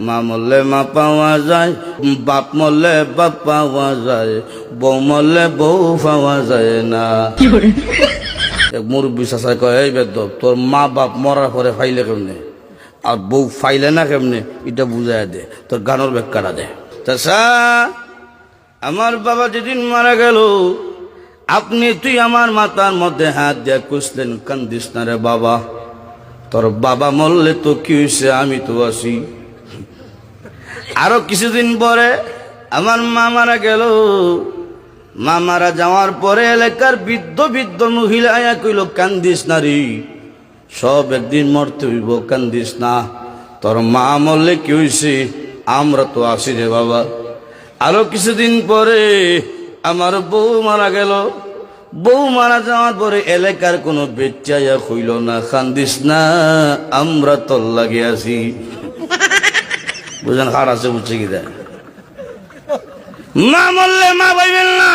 মা মরলে মা পাওয়া যায়, বাপ মরলে বাপ পাওয়া যায়, বউ মরলে বউ পাওয়া যায় না। এক মুরব্বী চাচা কয়, এই বেদব তোর মা বাপ মরার পরে ফাইলে কেমনে আর বউ ফাইলে না কেমনে, এটা বুঝাই দে, তোর গানের ব্যাখ্যাটা দে। চাচা আমার বাবা যেদিন মারা গেল, আপনি তুই আমার মাথার মধ্যে হাত দিয়ে কুসলেন, কান্দিস না রে বাবা, তোর বাবা মরলে তো কি হয়েছে, আমি তো আছি। আরো কিছুদিন পরে আমার মা মারা গেল। মা মারা যাওয়ার পরে এলাকার বৃদ্ধ বৃদ্ধ মহিলা আয়া কইল, কান্দিস না রে, সব একদিন মরতে হইব, কান্দিস না, তোর মা মরলে কি হয়েছে, আমরা তো আছি রে বাবা। আরো কিছুদিন পরে আমার বউ মারা গেল। বউ মারা যাওয়ার পরে এলাকার কোনো বেচাইয়া কইল না, কান্দিস না, আমরা তোর লাগে আছি। বুঝেন হার আছে, বুঝছে কি দেয়, মা মরলে মা পাইবেন না।